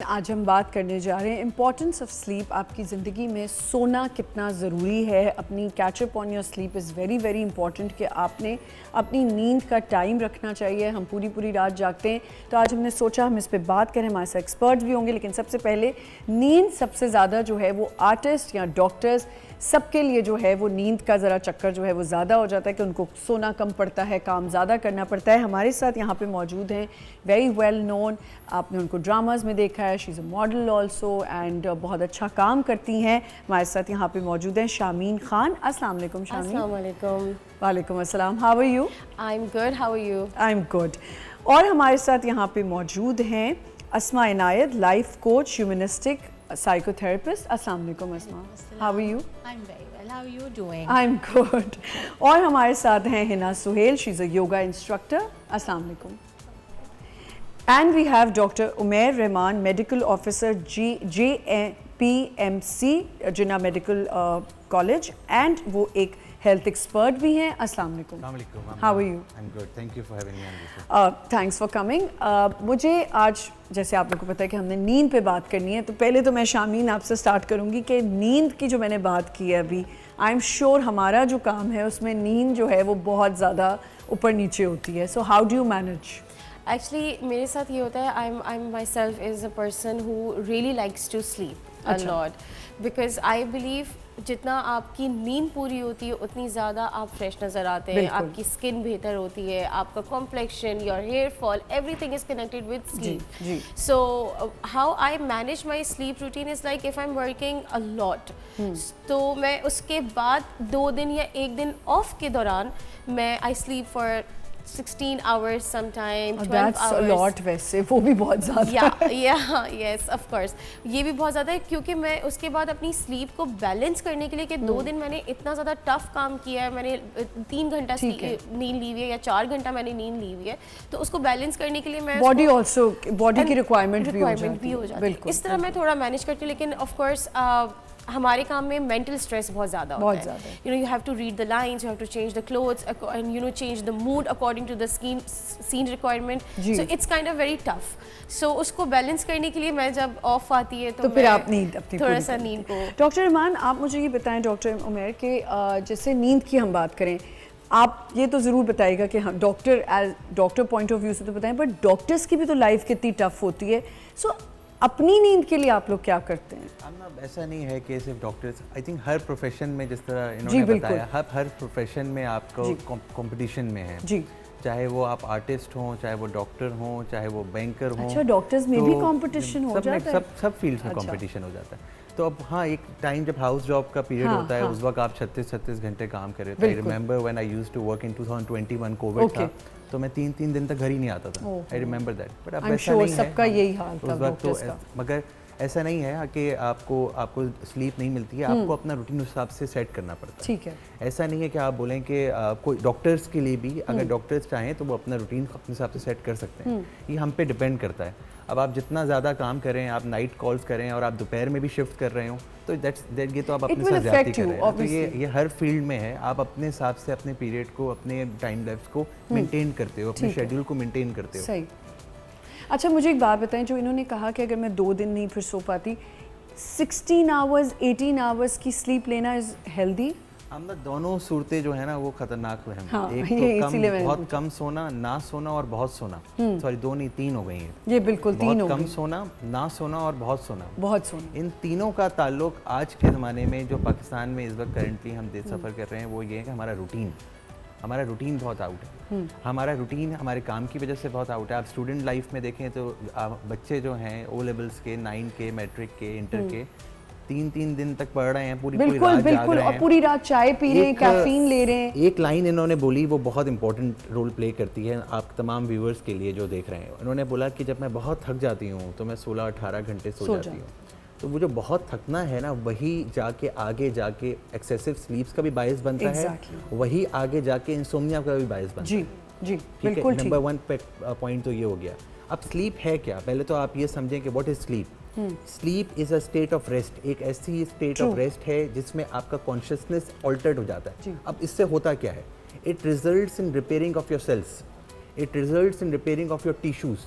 آج ہم بات کرنے جا رہے ہیں امپورٹنس آف سلیپ. آپ کی زندگی میں سونا کتنا ضروری ہے. اپنی catch up on your sleep is very very important کہ آپ نے اپنی نیند کا ٹائم رکھنا چاہیے. ہم پوری رات جاگتے ہیں, تو آج ہم نے سوچا ہم اس پہ بات کریں. ہمارے ساتھ ایکسپرٹس بھی ہوں گے, لیکن سب سے پہلے نیند سب سے زیادہ جو ہے وہ آرٹسٹ یا ڈاکٹرز سب کے لیے جو ہے وہ نیند کا ذرا چکر جو ہے وہ زیادہ ہو جاتا ہے کہ ان کو سونا کم پڑتا ہے, کام زیادہ کرنا پڑتا ہے. ہمارے ساتھ یہاں پہ موجود ہیں ویری ویل نون, آپ نے ان کو ڈراماز میں دیکھا ہے, شی is a model also and بہت اچھا کام کرتی ہیں. ہمارے ساتھ یہاں پہ موجود ہیں شامین خان. السلام علیکم شامین. السلام علیکم. وعلیکم السلام. How are you? I am good. How are you? I am good. اور ہمارے ساتھ یہاں پہ موجود ہیں Asma Inayat, life coach, humanistic psychotherapist. السلام علیکم Asma. How are you? I'm very well. How are you doing? I'm good. اور ہمارے ساتھ ہیں Hana Suhail, she is a yoga instructor. السلام علیکم. And we have doctor Umair Rehman, medical officer, JPMC Jinnah medical college, and وہ ایک ہیلتھ ایکسپرٹ بھی ہیں. السلام علیکم. السلام علیکم. How are you? I'm good. Thank you for having me on this. Thanks for coming. مجھے آج جیسے آپ لوگوں کو پتہ ہے کہ ہم نے نیند پہ بات کرنی ہے, تو پہلے تو میں شامین آپ سے سٹارٹ کروں گی کہ نیند کی جو میں نے بات کی ہے ابھی, آئی ایم شیور ہمارا جو کام ہے اس میں نیند جو ہے وہ بہت زیادہ اوپر نیچے ہوتی ہے. So how do you manage? Actually میرے ساتھ یہ ہوتا ہے, I'm myself is a person who really likes to sleep a lot because I believe جتنا آپ کی نیند پوری ہوتی ہے اتنی زیادہ آپ فریش نظر آتے ہیں, آپ کی اسکن بہتر ہوتی ہے, آپ کا complexion, your hair fall, everything is connected with sleep. So how I manage my sleep routine is like if I am working a lot, تو میں اس کے بعد 2 دن یا 1 دن آف کے دوران میں I sleep for 16 hours sometime, 12 That's hours. a lot ویسے, وہ بھی بہت زیادہ. Yes, of course. یہ بھی بہت زیادہ ہے کیونکہ میں اس کے بعد اپنی سلیپ کو بیلنس کرنے کے لیے کہ 2 دن میں نے اتنا زیادہ ٹف کام کیا ہے, میں نے 3 گھنٹہ نیند لی ہوئی ہے یا 4 گھنٹہ میں نے نیند لی ہوئی ہے, تو اس کو بیلنس کرنے کے لیے میں باڈی آلسو, باڈی کی ریکوائرمنٹ بھی ہو جاتی ہے. اس طرح میں تھوڑا مینیج کرتی ہوں. لیکن آف کورس ہمارے کام میں مینٹل اسٹریس بہت زیادہ ہوتا ہے. You know you have to read the lines, you have to change the clothes and you know change the mood according to the scene requirement. So it's kind of very tough. So اس کو balance کرنے کے لیے میں جب of آتی ہے تو پھر آپ نیند اپنی تھوڑا سا نیند کو. ڈاکٹر رحمان, آپ مجھے یہ بتائیں ڈاکٹر عمیر کہ جیسے نیند کی ہم بات کریں, آپ یہ تو ضرور بتائیے گا کہ ہم doctor as doctor point of view سے تو بتائیں, بٹ ڈاکٹرس کی بھی تو لائف کتنی ٹف ہوتی ہے. سو اپنی نیند کے لیے آپ لوگ کیا کرتے ہیں؟ ایسا نہیں ہے کہ صرف doctors, I think Hare profession میں جس طرح انہوں نے بتایا, ہر پروفیشن میں آپ کو کمپٹیشن میں ہے. جی, چاہے وہ آپ آرٹسٹ ہوں, چاہے وہ ڈاکٹر ہوں, چاہے وہ بینکر ہوں. اچھا, ڈاکٹرز میں بھی کمپٹیشن ہو جاتا ہے؟ سب فیلڈ میں کمپٹیشن ہو جاتا ہے. تو اب ہاں, ایک ٹائم جب ہاؤس جاب کا پیریڈ ہوتا ہے, اس وقت آپ 36 گھنٹے کام کر رہے تھے. I remember when I used to work in 2021 Covid تھا, تو میں 3 دن تک گھر ہی نہیں آتا تھا. I remember that. بٹ اب ایسا نہیں ہے, سب کا یہی حال تھا اس وقت. تو مگر ایسا نہیں ہے کہ آپ کو سلیپ نہیں ملتی ہے, آپ کو اپنا روٹین اس حساب سے سیٹ کرنا پڑتا ہے. ٹھیک ہے. ایسا نہیں ہے کہ آپ بولیں کہ کوئی ڈاکٹرس کے لیے بھی, اگر ڈاکٹرس چاہیں تو وہ اپنا روٹین اپنے حساب سے سیٹ کر سکتے ہیں. یہ ہم پہ ڈپینڈ کرتا ہے. اب آپ جتنا زیادہ کام کریں, آپ نائٹ کالز کریں اور آپ دوپہر میں بھی شفٹ کر رہے ہوں, تو یہ تو آپ اپنے ساتھ زیادتی کر رہے ہیں. تو یہ ہر فیلڈ میں ہے. آپ اپنے حساب سے اپنے پیریڈ کو, اپنے ٹائم لیپس کو مینٹین کرتے ہو, اپنے شیڈیول کو مینٹین کرتے ہو. صحیح. اچھا, مجھے ایک بات بتائیں, جو انہوں نے کہا کہ اگر میں 2 دن نہیں پھر سو پاتی, 16 hours 18 hours کی سلیپ لینا از ہیلدی؟ دونوں صورتیں جو ہے نا وہ خطرناک ہیں. ایک تو بہت کم سونا, نہ سونا اور بہت سونا. سوری, 2 نہیں 3 ہو گئی ہیں یہ. بالکل 3 ہو گئی. کم سونا, نہ سونا اور بہت سونا. بہت سونا. ان تینوں کا تعلق آج کے زمانے میں جو پاکستان میں اس وقت کرنٹلی ہم سفر کر رہے ہیں, وہ یہ ہے کہ ہمارا روٹین بہت آؤٹ ہے. ہمارا روٹین ہمارے کام کی وجہ سے بہت آؤٹ ہے. آپ اسٹوڈنٹ لائف میں دیکھیں تو بچے جو ہیں او لیولس کے, 9 کے, میٹرک کے, انٹر کے, 3 دن تک پڑھ رہے ہیں, پوری رات جاگ رہے ہیں, اور پوری رات چائے پی رہے ہیں, کیفین لے رہے ہیں. ایک لائن انہوں نے بولی, وہ بہت امپورٹنٹ رول پلے کرتی ہے آپ تمام ویورز کے لیے جو دیکھ رہے ہیں. انہوں نے بولا کہ جب میں بہت تھک جاتی ہوں تو میں 16-18 گھنٹے سو جاتی ہوں. تو وہ جو بہت تھکنا ہے نا, وہی آگے جا کے ایکسیسو سلیپس کا بھی باعث بنتا ہے, وہی آگے جا کے انسومنیا کا بھی باعث بنتا ہے. جی بالکل. نمبر 1 پوائنٹ تو یہ ہو گیا. اب سلیپ ہے کیا؟ پہلے تو آپ یہ سمجھیں کہ what is sleep. Sleep is a state of rest. ایک ایسی اسٹیٹ آف ریسٹ ہے جس میں آپ کا کانشیسنیس آلٹرڈ ہو جاتا ہے. اب اس سے ہوتا کیا ہے؟ It results in repairing of your cells, it results in repairing of your tissues.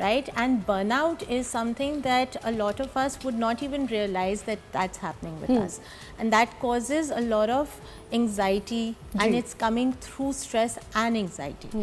Right, and burnout is something that a lot of us would not even realize that that's happening with us, and that causes a lot of anxiety, and it's coming through stress and anxiety.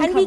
and we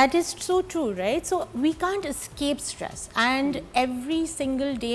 That is so true, right? So we can't escape stress, and every single day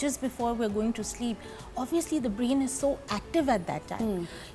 just before we're going to sleep, obviously the brain is so active at that time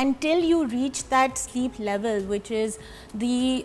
Until you reach that sleep level, which is the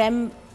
REM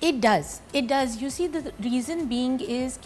It does. You see, the reason being is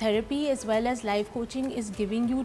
therapy as well as life coaching is giving you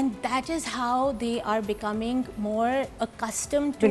And that is how they are becoming more accustomed to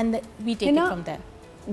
And we take it from there.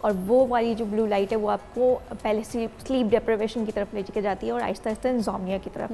اور وہ والی جو blue light ہے وہ آپ کو پہلے sleep deprivation کی طرف لے کے جاتی ہے اور آہستہ آہستہ انزومنیا کی طرف.